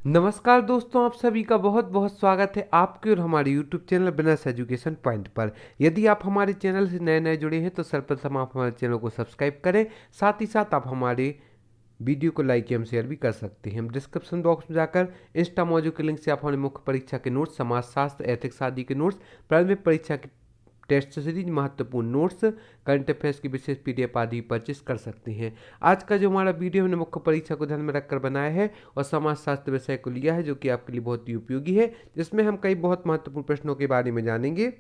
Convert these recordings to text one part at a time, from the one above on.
नमस्कार दोस्तों, आप सभी का बहुत बहुत स्वागत है आपके और हमारे YouTube channel business education point पर। यदि आप हमारे चैनल से नए नए जुड़े हैं तो सर्वप्रथम आप हमारे चैनल को सब्सक्राइब करें। साथ ही साथ आप हमारे वीडियो को लाइक एवं शेयर भी कर सकते हैं। हम डिस्क्रिप्शन बॉक्स में जाकर इंस्टा मौजू के लिंक से आप हमारे मुख्य परीक्षा के नोट्स, समाजशास्त्र, एथिक्स आदि के नोट्स, प्रारंभिक परीक्षा के टेस्ट सीरीज, महत्वपूर्ण नोट्स, करंट अफेयर्स की विशेष पीडीएफ आदि परचेस कर सकते हैं। आज का जो हमारा वीडियो हमने मुख्य परीक्षा को ध्यान में रखकर बनाया है और समाजशास्त्र विषय को लिया है, जो कि आपके लिए बहुत ही उपयोगी है, जिसमें हम कई बहुत महत्वपूर्ण प्रश्नों के बारे में जानेंगे।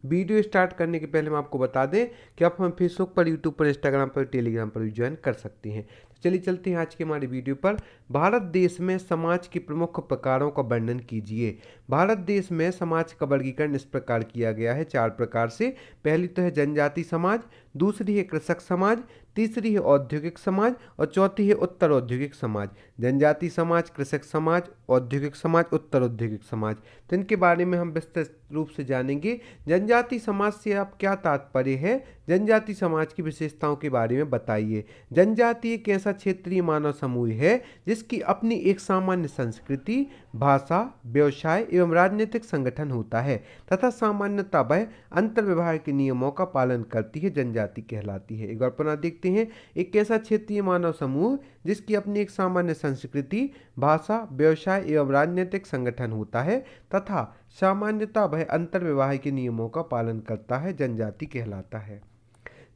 वीडियो स्टार्ट करने के पहले हम आपको बता दें कि आप हमें फेसबुक पर, यूट्यूब पर, इंस्टाग्राम पर, टेलीग्राम पर भी ज्वाइन कर सकते हैं। तो चलिए चलते हैं आज के हमारे वीडियो पर। भारत देश में समाज के प्रमुख प्रकारों का वर्णन कीजिए। भारत देश में समाज का वर्गीकरण इस प्रकार किया गया है, 4 प्रकार से। पहली तो है जनजाति समाज, दूसरी है कृषक समाज, तीसरी है औद्योगिक समाज और चौथी है उत्तर औद्योगिक समाज। जनजाति समाज, कृषक समाज, औद्योगिक समाज, उत्तर औद्योगिक समाज। तो इनके बारे में हम विस्तृत रूप से जानेंगे। जनजाति समाज से आप क्या तात्पर्य है? जनजाति समाज की विशेषताओं के बारे में बताइए। जनजाति एक ऐसा क्षेत्रीय मानव समूह है जिसकी अपनी एक सामान्य संस्कृति, भाषा, व्यवसाय एवं राजनीतिक संगठन होता है तथा सामान्यतः वह अंतर्व्यवहार के नियमों का पालन करती है, जनजाति कहलाती है। एक बार पुनः देखते हैं। एक ऐसा क्षेत्रीय मानव समूह जिसकी अपनी एक सामान्य संस्कृति, भाषा, व्यवसाय एवं राजनीतिक संगठन होता है तथा सामान्यतः वह अंतर्व्यवहार के नियमों का पालन करता है, जनजाति कहलाता है।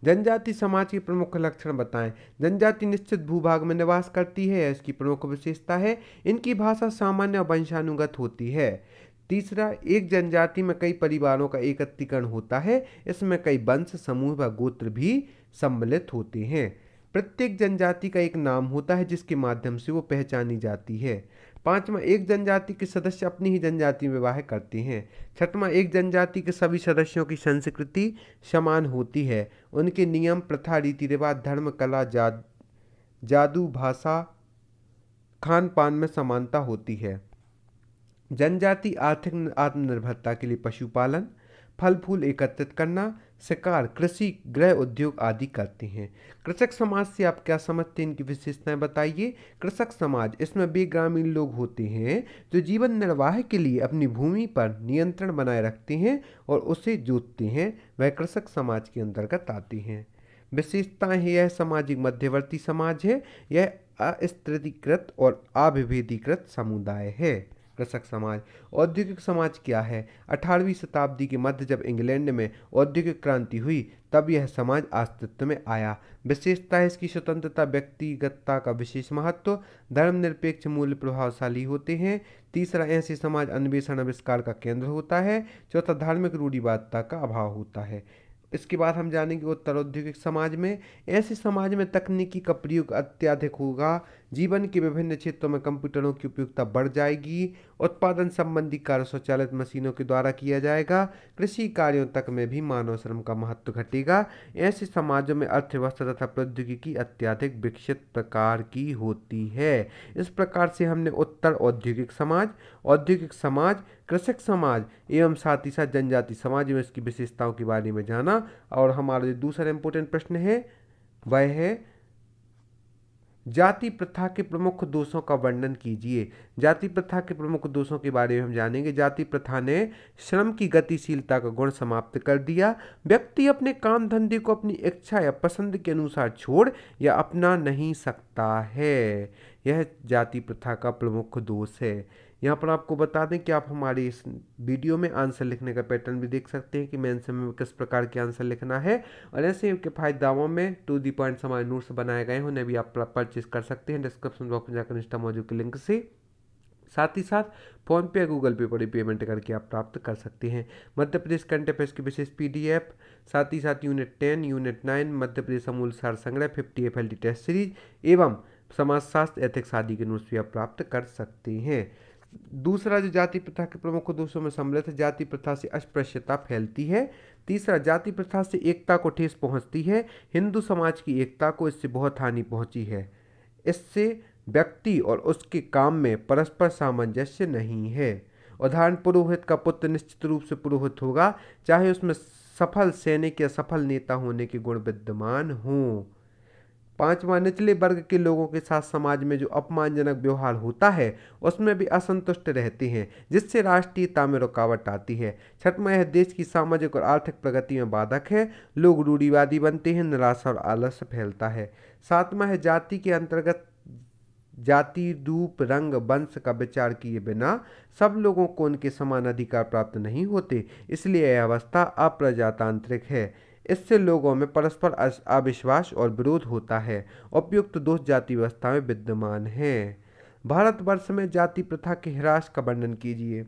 जनजाति समाज के प्रमुख लक्षण बताएं। जनजाति निश्चित भूभाग में निवास करती है, इसकी प्रमुख विशेषता है। इनकी भाषा सामान्य और वंशानुगत होती है। तीसरा, एक जनजाति में कई परिवारों का एकत्रीकरण होता है, इसमें कई वंश, समूह व गोत्र भी सम्मिलित होते हैं। प्रत्येक जनजाति का एक नाम होता है जिसके माध्यम से वो पहचानी जाती है। पांचवा, एक जनजाति के सदस्य अपनी ही जनजाति में विवाह करते हैं। छठवां, एक जनजाति के सभी सदस्यों की संस्कृति समान होती है। उनके नियम, प्रथा, रीति रिवाज, धर्म, कला, जादू, भाषा, खान पान में समानता होती है। जनजाति आर्थिक आत्मनिर्भरता के लिए पशुपालन, फल फूल एकत्रित करना, शिकार, कृषि, गृह उद्योग आदि करते हैं। कृषक समाज से आप क्या समझते हैं? इनकी विशेषताएं बताइए। कृषक समाज, इसमें वे ग्रामीण लोग होते हैं जो जीवन निर्वाह के लिए अपनी भूमि पर नियंत्रण बनाए रखते हैं और उसे जोतते हैं, वह कृषक समाज के अंतर्गत आते हैं। विशेषताएं हैं, यह सामाजिक मध्यवर्ती समाज है, यह अस्त्रीकृत और अविभेदीकृत समुदाय है। कृषक समाज। औद्योगिक समाज क्या है? 18वीं शताब्दी के मध्य जब इंग्लैंड में औद्योगिक क्रांति हुई तब यह समाज अस्तित्व में आया। विशेषता है इसकी स्वतंत्रता, व्यक्तिगतता का विशेष महत्व, धर्मनिरपेक्ष मूल्य प्रभावशाली होते हैं। तीसरा, ऐसे समाज अन्वेषण आविष्कार का केंद्र होता है। चौथा, धार्मिक रूढ़िवादिता का अभाव होता है। इसके बाद हम जानेंगे उत्तर औद्योगिक समाज में। ऐसे समाज में तकनीकी का प्रयोग अत्यधिक होगा, जीवन के विभिन्न क्षेत्रों में कंप्यूटरों की उपयोगिता बढ़ जाएगी, उत्पादन संबंधी कार्य स्वचालित मशीनों के द्वारा किया जाएगा, कृषि कार्यों तक में भी मानव श्रम का महत्व घटेगा। ऐसे समाजों में अर्थव्यवस्था तथा प्रौद्योगिकी अत्यधिक विकसित प्रकार की होती है। इस प्रकार से हमने उत्तर औद्योगिक समाज, कृषक समाज एवं साथ ही साथ जनजाति समाज में इसकी विशेषताओं के बारे में जाना। और हमारा जो दूसरा इंपॉर्टेंट प्रश्न है वह है जाति प्रथा के प्रमुख दोषों का वर्णन कीजिए। जाति प्रथा के प्रमुख दोषों के बारे में हम जानेंगे। जाति प्रथा ने श्रम की गतिशीलता का गुण समाप्त कर दिया। व्यक्ति अपने काम धंधे को अपनी इच्छा या पसंद के अनुसार छोड़ या अपना नहीं सकता है, यह जाति प्रथा का प्रमुख दोष है। यहाँ पर आपको बता दें कि आप हमारे इस वीडियो में आंसर लिखने का पैटर्न भी देख सकते हैं कि मेंस में किस प्रकार के आंसर लिखना है। और ऐसे किफ़ायत दामों में टू दी पॉइंट हमारे नोट्स बनाए गए हैं, उन्हें भी आप परचेज कर सकते हैं डिस्क्रिप्शन बॉक्स में जाकर इंस्टा मौजूद के लिंक से। साथ ही साथ फोन पे या गूगल पे पर पेमेंट करके आप प्राप्त कर सकते हैं। मध्य प्रदेश करंट अफेयर्स की विशेष पीडीएफ, साथ ही साथ यूनिट 10, यूनिट 9 मध्य प्रदेश अमूल सार संग्रह, 50 FLT टेस्ट सीरीज एवं समाजशास्त्र, एथिक्स आदि के नोट्स भी आप प्राप्त कर सकते हैं। दूसरा, जो जाति प्रथा के प्रमुख दोषों में सम्मिलित है, जाति प्रथा से अस्पृश्यता फैलती है। तीसरा, जाति प्रथा से एकता को ठेस पहुंचती है। हिंदू समाज की एकता को इससे बहुत हानि पहुंची है। इससे व्यक्ति और उसके काम में परस्पर सामंजस्य नहीं है। उदाहरण, पुरोहित का पुत्र निश्चित रूप से पुरोहित होगा, चाहे उसमें सफल सैनिक या सफल नेता होने के गुण विद्यमान हों। पांचवा, निचले वर्ग के लोगों के साथ समाज में जो अपमानजनक व्यवहार होता है उसमें भी असंतुष्ट रहते हैं, जिससे राष्ट्रीयता में रुकावट आती है। छठवां, यह देश की सामाजिक और आर्थिक प्रगति में बाधक है, लोग रूढ़िवादी बनते हैं, निराशा और आलस्य फैलता है। सातवां है, जाति के अंतर्गत जाति, रूप, रंग, वंश का विचार किए बिना सब लोगों को उनके समान अधिकार प्राप्त नहीं होते, इसलिए यह अवस्था अप्रजातांत्रिक है। इससे लोगों में परस्पर अविश्वास और विरोध होता है। उपयुक्त दोष जाति व्यवस्था में विद्यमान है। भारतवर्ष में जाति प्रथा के ह्रास का वर्णन कीजिए।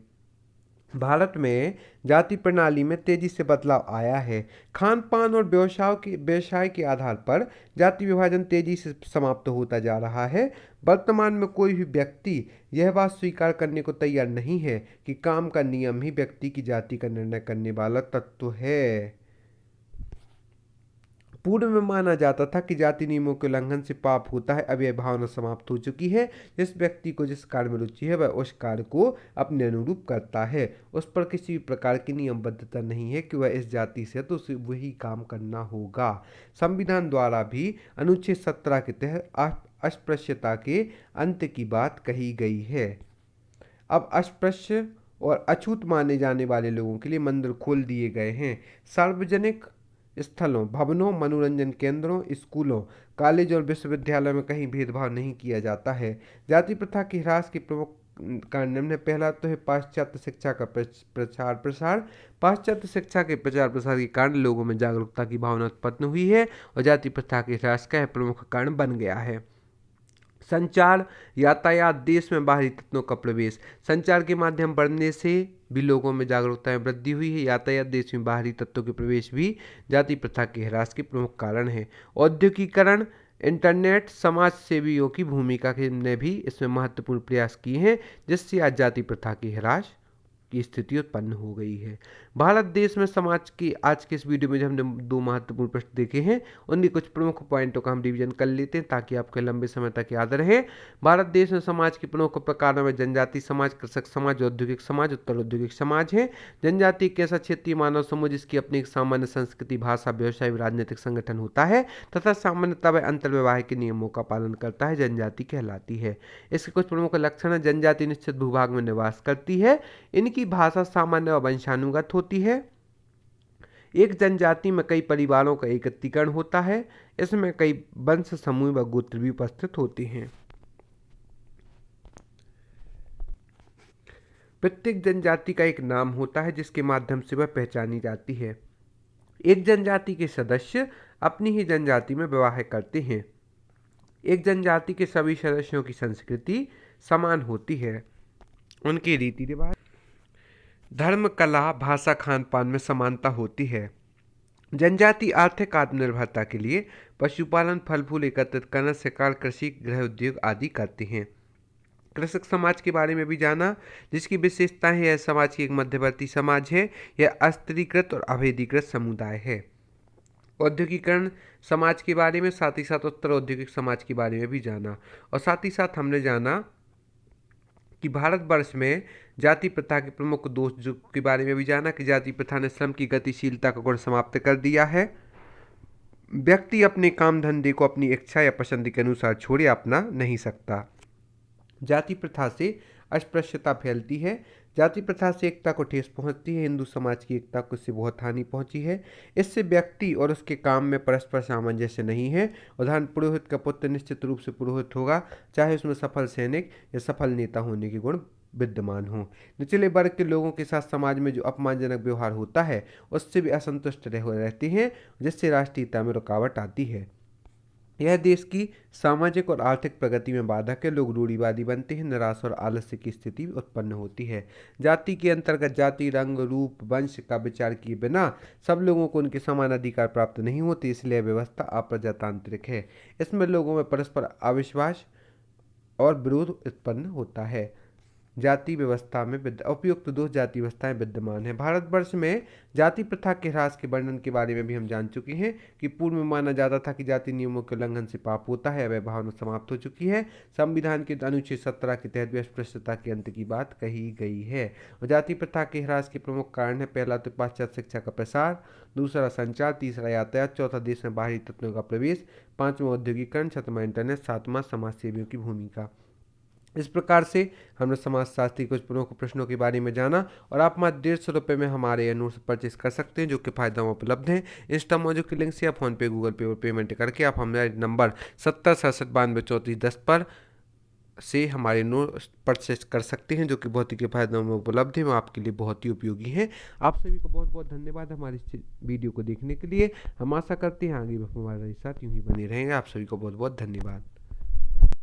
भारत में जाति प्रणाली में तेजी से बदलाव आया है। खान पान और व्यवसाय के आधार पर जाति विभाजन तेजी से समाप्त होता जा रहा है। वर्तमान में कोई भी व्यक्ति यह बात स्वीकार करने को तैयार नहीं है कि काम का नियम ही व्यक्ति की जाति का निर्णय करने वाला तत्व है। पूर्व में माना जाता था कि जाति नियमों के उल्लंघन से पाप होता है, अब यह भावना समाप्त हो चुकी है। जिस व्यक्ति को जिस कार्य में रुचि है वह उस कार्य को अपने अनुरूप करता है, उस पर किसी भी प्रकार की नियमबद्धता नहीं है कि वह इस जाति से तो उसे वही काम करना होगा। संविधान द्वारा भी अनुच्छेद 17 के तहत अस्पृश्यता के अंत की बात कही गई है। अब अस्पृश्य और अछूत माने जाने वाले लोगों के लिए मंदिर खोल दिए गए हैं। सार्वजनिक स्थलों, भवनों, मनोरंजन केंद्रों, स्कूलों, कॉलेज और विश्वविद्यालयों में कहीं भेदभाव नहीं किया जाता है। जाति प्रथा के ह्रास के प्रमुख कारण निम्न है। पहला तो है पाश्चात्य शिक्षा का प्रसार। पाश्चात्य शिक्षा के प्रचार प्रसार के कारण लोगों में जागरूकता की भावना उत्पन्न हुई है और जाति प्रथा के ह्रास का प्रमुख कारण बन गया है। संचार, यातायात, देश में बाहरी तत्वों का प्रवेश। संचार के माध्यम बढ़ने से भी लोगों में जागरूकता में वृद्धि हुई है। यातायात, देश में बाहरी तत्वों के प्रवेश भी जाति प्रथा के ह्रास के प्रमुख कारण है। औद्योगिकरण, इंटरनेट, समाज सेवियों की भूमिका ने भी इसमें महत्वपूर्ण प्रयास किए हैं, जिससे आज जाति प्रथा के ह्रास की स्थिति उत्पन्न हो गई है। भारत देश में समाज की आज के इस वीडियो में जो हमने 2 महत्वपूर्ण प्रश्न देखे हैं उनके कुछ प्रमुख पॉइंटों का हम रिवीजन कर लेते हैं ताकि आपके लंबे समय तक याद रहे। भारत देश में समाज के प्रमुख प्रकारों में जनजाति समाज, कृषक समाज, औद्योगिक समाज, उत्तर औद्योगिक समाज है। जनजाति एक ऐसा क्षेत्रीय मानव समूह जिसकी अपनी एक सामान्य संस्कृति, भाषा, व्यवसाय, राजनीतिक संगठन होता है तथा सामान्यतः वह अंतर्विवाह के नियमों का पालन करता है, जनजाति कहलाती है। इसके कुछ प्रमुख लक्षण है। जनजाति निश्चित भूभाग में निवास करती है। इनकी भाषा सामान्य व वंशानुगत होती है। एक जनजाति में कई परिवारों का एकत्रीकरण होता है। इसमें कई वंश समूह व गोत्र भी उपस्थित होते हैं। प्रत्येक जनजाति का एक नाम होता है जिसके माध्यम से वह पहचानी जाती है। एक जनजाति के सदस्य अपनी ही जनजाति में विवाह करते हैं। एक जनजाति के सभी सदस्यों की संस्कृति समान होती है। उनके रीति रिवाज, धर्म, कला, भाषा, खान पान में समानता होती है। जनजाति आर्थिक आत्मनिर्भरता के लिए पशुपालन, फल फूल एकत्रित करना, शिकार, कृषि, गृह उद्योग आदि करते हैं। कृषक समाज के बारे में भी जाना, जिसकी विशेषता है यह समाज की एक मध्यवर्ती समाज है। यह अस्त्रीकृत और अभेदीकृत समुदाय है। औद्योगिकरण समाज के बारे में, साथ ही साथ उत्तर औद्योगिक समाज के बारे में भी जाना और साथ ही साथ हमने जाना कि भारतवर्ष में जाति प्रथा के प्रमुख दोष के बारे में भी जाना कि जाति प्रथा ने श्रम की गतिशीलता का गुण समाप्त कर दिया है। व्यक्ति अपने काम धंधे को अपनी इच्छा या पसंद के अनुसार छोड़े अपना नहीं सकता। जाति प्रथा से अस्पृश्यता फैलती है। जाति प्रथा से एकता को ठेस पहुंचती है। हिंदू समाज की एकता को इससे बहुत हानि पहुंची है। इससे व्यक्ति और उसके काम में परस्पर सामंजस्य नहीं है। उदाहरण, पुरोहित का पुत्र निश्चित रूप से पुरोहित होगा, चाहे उसमें सफल सैनिक या सफल नेता होने के गुण विद्यमान हो। निचले वर्ग के लोगों के साथ समाज में जो अपमानजनक व्यवहार होता है उससे भी असंतुष्ट रहते हैं, जिससे राष्ट्रीयता में रुकावट आती है। यह देश की सामाजिक और आर्थिक प्रगति में बाधक है। लोग रूढ़िवादी बनते हैं, निराशा और आलस्य की स्थिति उत्पन्न होती है। जाति के अंतर्गत जाति, रंग, रूप, वंश का विचार किए बिना सब लोगों को उनके समान अधिकार प्राप्त नहीं होते, इसलिए व्यवस्था अप्रजातांत्रिक है। इसमें लोगों में परस्पर अविश्वास और विरोध उत्पन्न होता है। जाति व्यवस्था में उपयुक्त 2 जाति व्यवस्थाएं विद्यमान है। भारतवर्ष में जाति प्रथा के ह्रास के वर्णन के बारे में भी हम जान चुके हैं कि पूर्व में माना जाता था कि जाति नियमों के उल्लंघन से पाप होता है, वह भावना समाप्त हो चुकी है। संविधान के अनुच्छेद 17 के तहत भी अस्पृश्यता के अंत की बात कही गई है। और जाति प्रथा के ह्रास के प्रमुख कारण है, पहला तो पाश्चात्य शिक्षा का प्रसार, दूसरा संचार, तीसरा यातायात, चौथा देश में बाहरी तत्वों का प्रवेश, पांचवा औद्योगिकरण, छठवां इंटरनेट, सातवां समाज सेवियों की भूमिका। इस प्रकार से हमने समाजशास्त्री कुछ प्रमुख प्रश्नों के बारे में जाना और आप मात्र 150 में हमारे नोट्स परचेस कर सकते हैं, जो कि फायदा में उपलब्ध है। इंस्टा मौजू की लिंक से या फोन पे, गूगल पे और पेमेंट करके आप हमारे नंबर 7067923410 पर से हमारे नोट्स परचेस कर सकते हैं, जो कि बहुत ही किफ़ायतमंद में उपलब्ध है, वो आपके लिए बहुत ही उपयोगी है। आप सभी को बहुत बहुत धन्यवाद हमारे इस वीडियो को देखने के लिए। हम आशा करते हैं आगे भी हमारे साथ यूं ही बने रहेंगे। आप सभी को बहुत बहुत धन्यवाद।